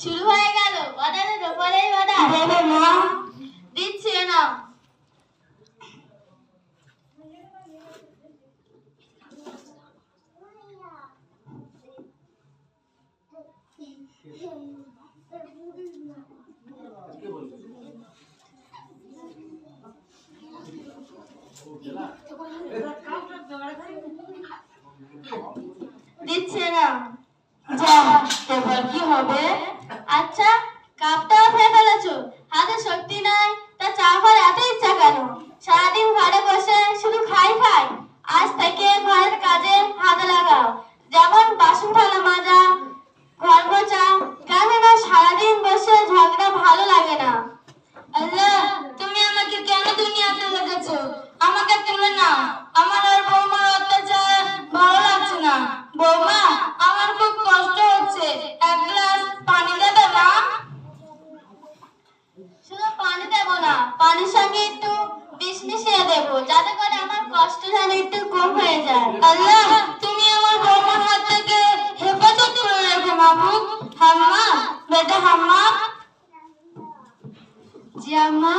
শুরু হয়ে গেল বাদানের ওপরেই বাদা। দেবে মা? দিচ্ছি না। দিচ্ছে না। যা, এবার কি হবে? আচ্ছা, কাপটাও খেয়ে ফেলেছো, হাতে শক্তি নাই, তা চা খাওয়ার এত ইচ্ছা কেন? সারাদিন ঘরে বসে শুধু খাই খাই। আজ থেকে ঘরের কাজে হাত লাগাও, যেমন বাসন থালা মাজা, ঘর মোছা। কেননা সারাদিন বসে ঝগড়া ভালো লাগে না। আল্লাহ, তুমি আমাকে কেন দুনিয়াতে রেখেছো? আমাকে তুলে নাও। আমার আর বৌমার অত্যাচার ভালো লাগছে না। বৌমা, আমার খুব কষ্ট হচ্ছে, এক গ্লাস পানি দেবে মা? শুধু পানি দেবো না, পানির সঙ্গে একটু বিষ মিশিয়ে দেবো, যাতে করে আমার কষ্ট যেন একটু কম হয়ে যায়। আল্লাহ, তুমি আমার বৌমার হাত থেকে হেফাজত করে রেখো মাবুদ। হাম্মা, বেটা হাম্মা। জি আম্মা।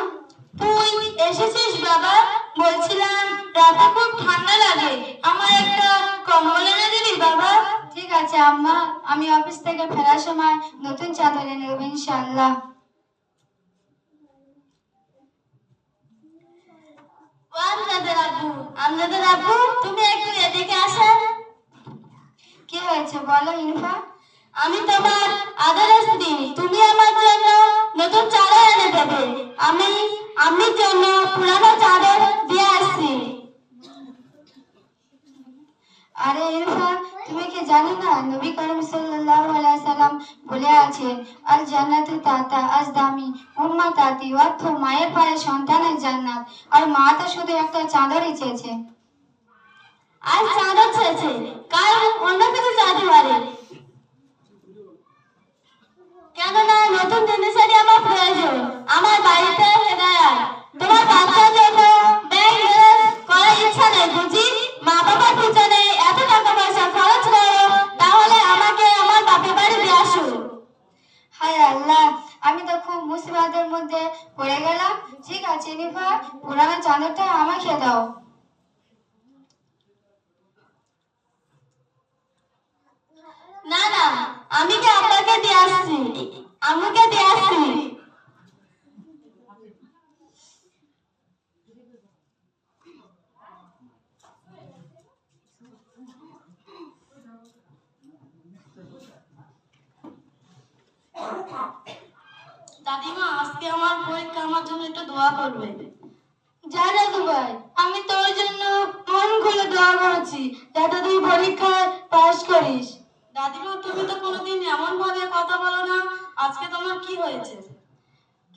তুই এসেছিস বাবা? বলছিলাম রাতে খুব ঠান্ডা লাগে, আমার একটা কম্বল এনে দিবি বাবা? ঠিক আছে আম্মা, আমি অফিস থেকে ফেরার সময় নতুন চাদর এনে দেবো ইনশাআল্লাহ। আমজাদের আব্বু, তুমি একটু এদিকে আসেন। কি হয়েছে বলো ইনফা? আমি তোমার আদরের স্ত্রী, তুমি আমার জন্য নতুন চাদর এনে দেবে। আমি আম্মির জন্য পুরানো চাদর দিয়ে আসছি। আরে ইরফা, তুমি কি জানো না নবী করিম সাল্লাল্লাহু আলাইহি সাল্লাম বলে আছেন, আল জান্নাতু তাতা আজদামি উম্মাতাতি, অর্থ মায়ের পায়ে সন্তানের জান্নাত। আর মা তো শুধু একটা চাদরই চেয়েছে। আজ চাদর চেয়েছে, কাল অন্য কিছু চাইতে পারে। কেননা নতুন জিনিসেরই আমার প্রয়োজন। আমার বাড়িতে হেদায়াত, তোমার বাচ্চার জন্য ব্যাংক ব্যালেন্স করার ইচ্ছা নেই বুঝি? মা বাবার পিছনে এত টাকা পয়সা খরচ করো, তাহলে আমাকে আমার বাপের বাড়ি দিয়ে আসো। হায় আল্লাহ, আমি তো খুব মুসিবতের মধ্যে পড়ে গেলাম। ঠিক আছে নিফা, পুরানো চাদরটা আমাকে দাও। না না, আমি কি আপনাকে দিয়ে আসছি, আমাকে দিয়ে আসছি। দাদিমা, আজকে আমার পরীক্ষা, আমার জন্য একটু দোয়া করবে। যা দাদু ভাই, আমি তোর জন্য মন খুলে দোয়া করছি যাতে তুই পরীক্ষায় পাস করিস। দাদিমা, তুমি তো কোনোদিন এমন ভাবে কথা বলো না, আজকে তোমার কি হয়েছে?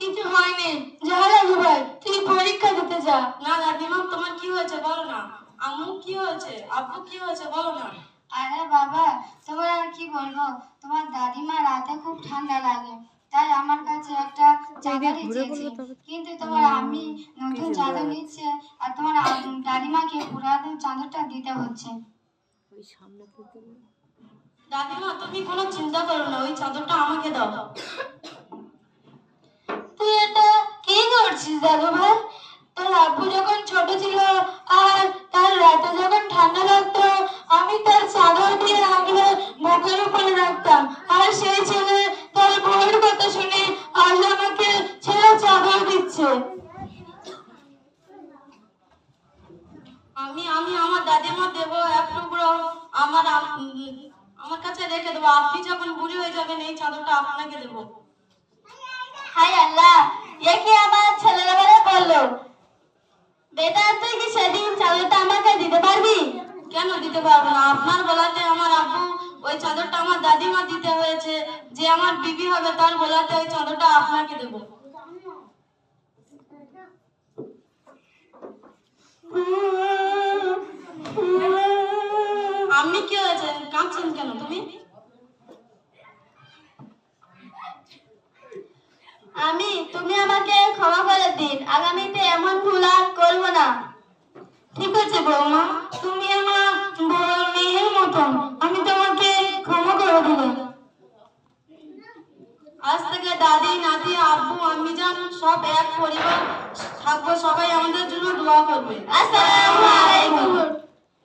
কিছু হয়নি, যা দাদু ভাই, তুই পরীক্ষা দিতে যা। না দাদিমা, তোমার কি হয়েছে বলো না। আম্মু কি হয়েছে, আব্বু কি হয়েছে বলো না। আরে বাবা, তোমার আর কি বলবো, তোমার দাদিমা রাতে খুব ঠান্ডা লাগে, তাই আমার কাছে একটা চাদরই চেয়েছে। কিন্তু তোমার আমি নতুন চাদর নিচ্ছে, আর তোমার দাদিমাকে পুরাতন চাদরটা দিতে হচ্ছে। দাদিমা, তুমি কোনো চিন্তা করো না, ওই চাদরটা আমাকে দাও। তুই এটা কি করছিস দাদু ভাই? তোর আব্বু যখন ছোট ছিল আর তার রাতে যখন ঠান্ডা লাগতো, আমি তার চাদর দিয়ে আগলে বুকের উপরে রাখতাম, আর সেই ছেলে তার বউয়ের কথা শুনে আজ আমাকে ছেলে চাদর দিচ্ছে। আমি আমি আমার দাদিমা দেবো এক টুকরো, আমার কাছে রেখে দেবো। আপনি যখন বুড়ি হয়ে যাবেন এই চাদরটা আপনাকে দেবো। হায় আল্লাহ, এ কি আমার ছেলের বেলা বললো? বেটা, তুই কি সেদিন চাদরটা আমাকে দিতে পারবি? কেন দিতে পারবো না? আপনার বলাতে আমার আব্বু ওই চাদরটা আমার দাদিমা দিতে হয়েছে, যে আমার বিবি হবে তার বলাতে ওই চাদরটা আপনাকে দেবো। আমি কি হয়েছে, কাঁদছেন কেন তুমি? তুমি আমাকে ক্ষমা করে দিন, আগামীতে এমন ভুল আর করবো না। ঠিক আছে বৌমা, তুমি আমার বড় মেয়ের মতন, আমি তোমাকে ক্ষমা করে দিলাম। দাদি নাতি আব্বু আম্মি জান সব এক পরিবার থাকবো, সবাই আমাদের জন্য দোয়া করবে। আসসালামু আলাইকুম।